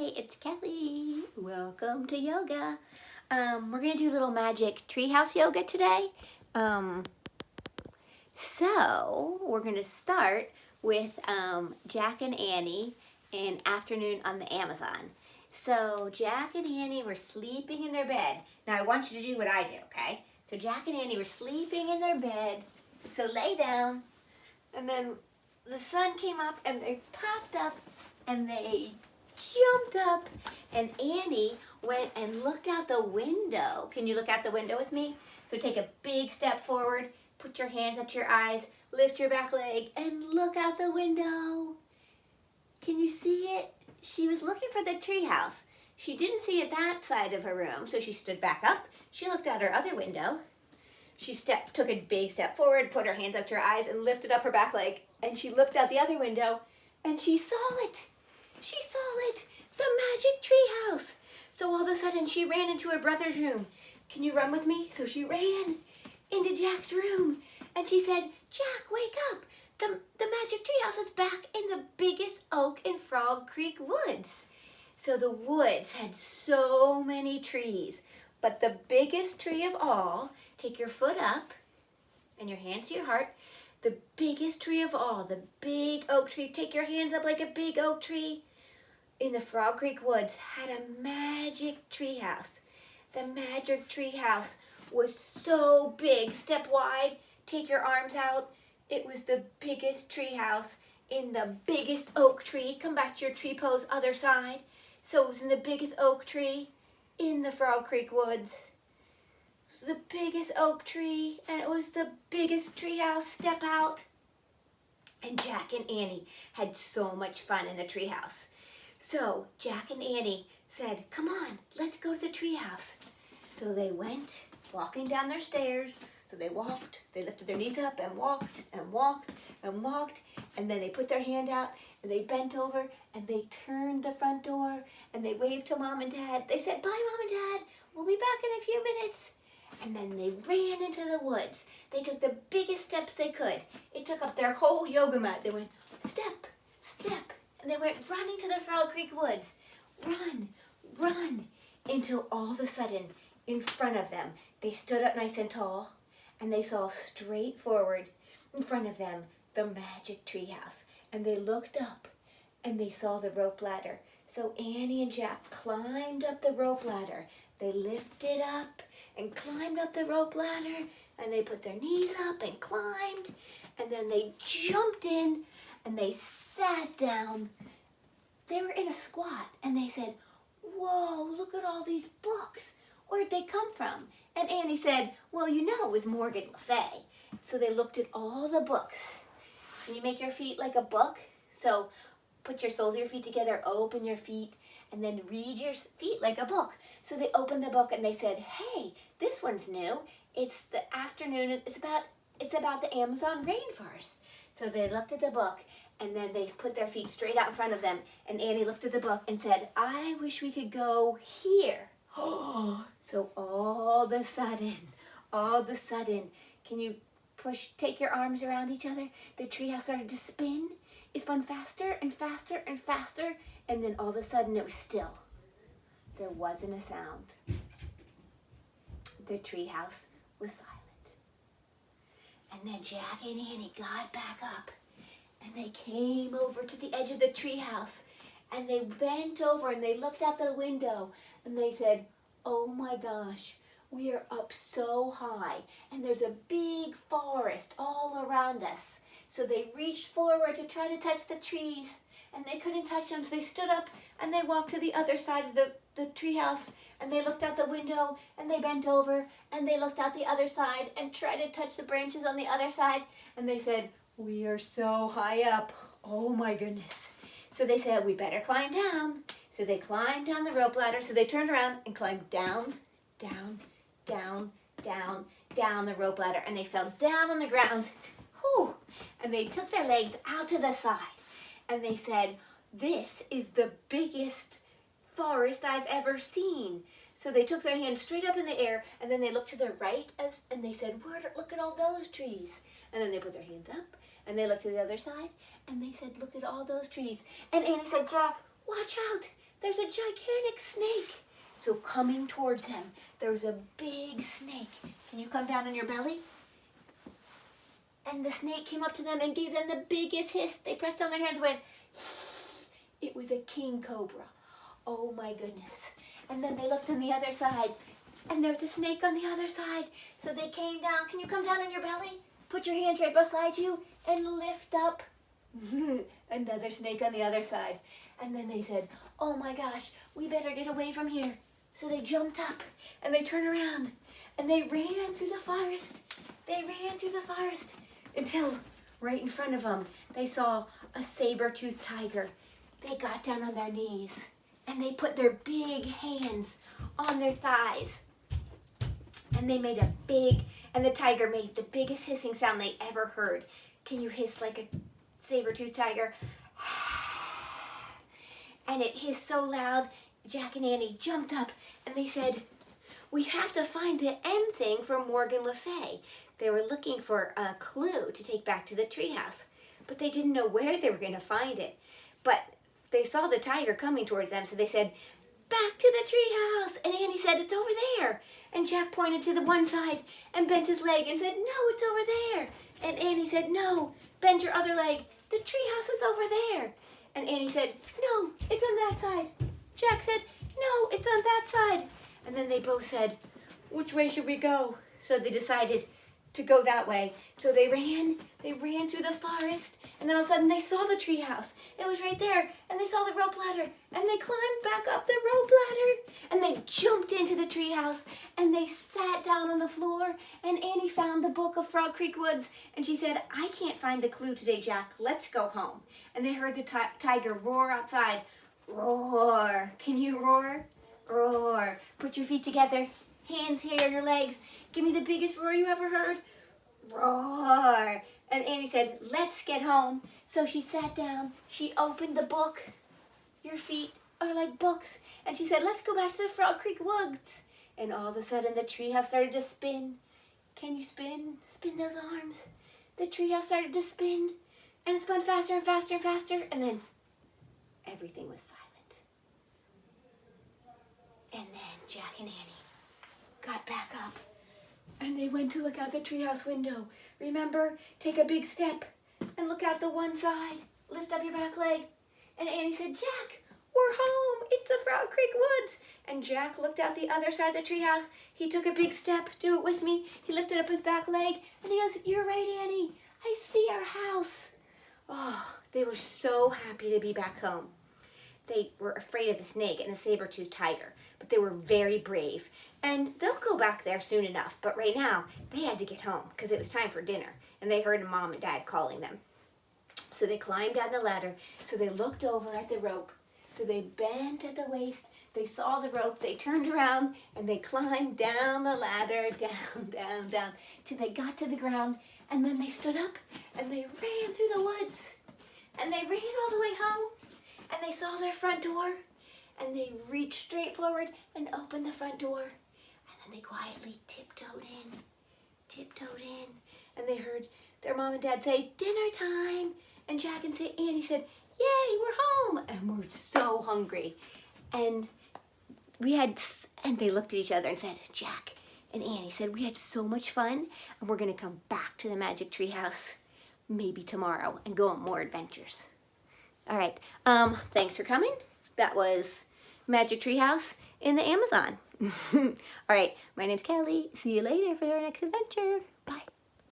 Hi, it's Kelly. Welcome to yoga. We're gonna do a little magic treehouse yoga today. So we're gonna start with Jack and Annie in Afternoon on the Amazon. So Jack and Annie were sleeping in their bed. Now I want you to do what I do, okay? So Jack and Annie were sleeping in their bed. So lay down, and then the sun came up and they popped up and they jumped up, and Annie went and looked out the window. Can you look out the window with me? So take a big step forward, put your hands up to your eyes, lift your back leg, and look out the window. Can you see it? She was looking for the treehouse. She didn't see it that side of her room, so she stood back up. She looked out her other window. She took a big step forward, put her hands up to her eyes, and lifted up her back leg. And she looked out the other window, and she saw it. She saw it, the magic treehouse. So all of a sudden, she ran into her brother's room. Can you run with me? So she ran into Jack's room, and she said, "Jack, wake up. The magic treehouse is back in the biggest oak in Frog Creek Woods." So the woods had so many trees, but the biggest tree of all, take your foot up and your hands to your heart. The biggest tree of all, the big oak tree, take your hands up like a big oak tree, in the Frog Creek Woods had a magic treehouse. The magic treehouse was so big, step wide, take your arms out. It was the biggest treehouse in the biggest oak tree. Come back to your tree pose, other side. So it was in the biggest oak tree in the Frog Creek Woods. It was the biggest oak tree, and it was the biggest treehouse. Step out. And Jack and Annie had so much fun in the treehouse. So Jack and Annie said, "Come on, let's go to the treehouse." So they went walking down their stairs. So they walked, they lifted their knees up and walked and walked and walked. And then they put their hand out and they bent over and they turned the front door and they waved to Mom and Dad. They said, "Bye, Mom and Dad. We'll be back in a few minutes." And then they ran into the woods. They took the biggest steps they could. It took up their whole yoga mat. They went step, step. And they went running to the Frog Creek Woods. Run, run, until all of a sudden, in front of them, they stood up nice and tall, and they saw straight forward in front of them the magic treehouse. And they looked up, and they saw the rope ladder. So Annie and Jack climbed up the rope ladder. They lifted up and climbed up the rope ladder, and they put their knees up and climbed, and then they jumped in, and they sat down. They were in a squat, and they said, "Whoa, look at all these books. Where'd they come from?" And Annie said, "Well, you know it was Morgan Le Fay." So they looked at all the books. Can you make your feet like a book? So put your soles of your feet together, open your feet, and then read your feet like a book. So they opened the book and they said, "Hey, this one's new. It's the afternoon. It's about the Amazon rainforest." So they looked at the book, and then they put their feet straight out in front of them. And Annie looked at the book and said, "I wish we could go here." So all of a sudden, can you take your arms around each other? The treehouse started to spin. It spun faster and faster and faster. And then all of a sudden it was still. There wasn't a sound. The treehouse was silent. And then Jack and Annie got back up, and they came over to the edge of the treehouse, and they bent over and they looked out the window, and they said, "Oh my gosh, we are up so high, and there's a big forest all around us." So they reached forward to try to touch the trees, and they couldn't touch them. So they stood up and they walked to the other side of the treehouse, and they looked out the window, and they bent over and they looked out the other side and tried to touch the branches on the other side. And they said, "We are so high up. Oh my goodness." So they said, "We better climb down." So they climbed down the rope ladder. So they turned around and climbed down, down, down, down, down the rope ladder, and they fell down on the ground. Whew. And they took their legs out to the side, and they said, "This is the biggest forest I've ever seen." So they took their hands straight up in the air, and then they looked to their right, and they said, "Look at all those trees." And then they put their hands up, and they looked to the other side, and they said, "Look at all those trees." And Annie said, "Jack, watch out. there's a gigantic snake. So coming towards them, there was a big snake. Can you come down on your belly? And the snake came up to them and gave them the biggest hiss. They pressed down their hands and went, it was a king cobra. Oh my goodness. And then they looked on the other side, and there was a snake on the other side. So they came down. Can you come down on your belly? Put your hands right beside you and lift up. Another snake on the other side. And then they said, oh my gosh, we better get away from here. So they jumped up and they turned around and they ran through the forest. They ran through the forest until right in front of them they saw a saber-toothed tiger. They got down on their knees and they put their big hands on their thighs. And they made and the tiger made the biggest hissing sound they ever heard. Can you hiss like a saber-toothed tiger? And it hissed so loud, Jack and Annie jumped up and they said, we have to find the M thing from Morgan Le Fay. They were looking for a clue to take back to the treehouse, but they didn't know where they were going to find it. But they saw the tiger coming towards them, so they said, back to the treehouse. And Annie said, it's over there. And Jack pointed to the one side and bent his leg and said, no, it's over there. And Annie said, no, bend your other leg. The treehouse is over there. And Annie said, no, it's on that side. Jack said, no, it's on that side. And then they both said, which way should we go? So they decided to go that way. So they ran through the forest, and then all of a sudden they saw the treehouse. It was right there, and they saw the rope ladder, and they climbed back up the rope ladder, and they jumped into the treehouse, and they sat down on the floor, and Annie found the book of Frog Creek Woods, and she said, I can't find the clue today, Jack. Let's go home. And they heard the tiger roar outside. Roar. Can you roar? Roar. Put your feet together. Hands here on your legs. Give me the biggest roar you ever heard. Roar. And Annie said, let's get home. So she sat down. She opened the book. Your feet are like books. And she said, let's go back to the Frog Creek Woods. And all of a sudden the treehouse started to spin. Can you spin? Spin those arms. The treehouse started to spin. And it spun faster and faster and faster. And then everything was silent. And then Jack and Annie got back up and they went to look out the treehouse window. Remember, take a big step and look out the one side. Lift up your back leg. And Annie said, Jack, we're home. It's the Frog Creek Woods. And Jack looked out the other side of the treehouse. He took a big step. Do it with me. He lifted up his back leg and he goes, you're right, Annie. I see our house. Oh, they were so happy to be back home. They were afraid of the snake and the saber-toothed tiger, but they were very brave. And they'll go back there soon enough, but right now they had to get home because it was time for dinner, and they heard Mom and Dad calling them. So they climbed down the ladder, so they looked over at the rope, so they bent at the waist, they saw the rope, they turned around, and they climbed down the ladder, down, down, down, till they got to the ground, and then they stood up, and they ran through the woods, and they ran all the way home. And they saw their front door, and they reached straight forward and opened the front door. And then they quietly tiptoed in, and they heard their Mom and Dad say, dinner time. And Jack and Annie said, yay, we're home. And we're so hungry. And they looked at each other and said, Jack and Annie said, we had so much fun, and we're going to come back to the Magic Tree House maybe tomorrow and go on more adventures. All right, thanks for coming. That was Magic Tree House in the Amazon. All right, my name's Kelly. See you later for our next adventure. Bye.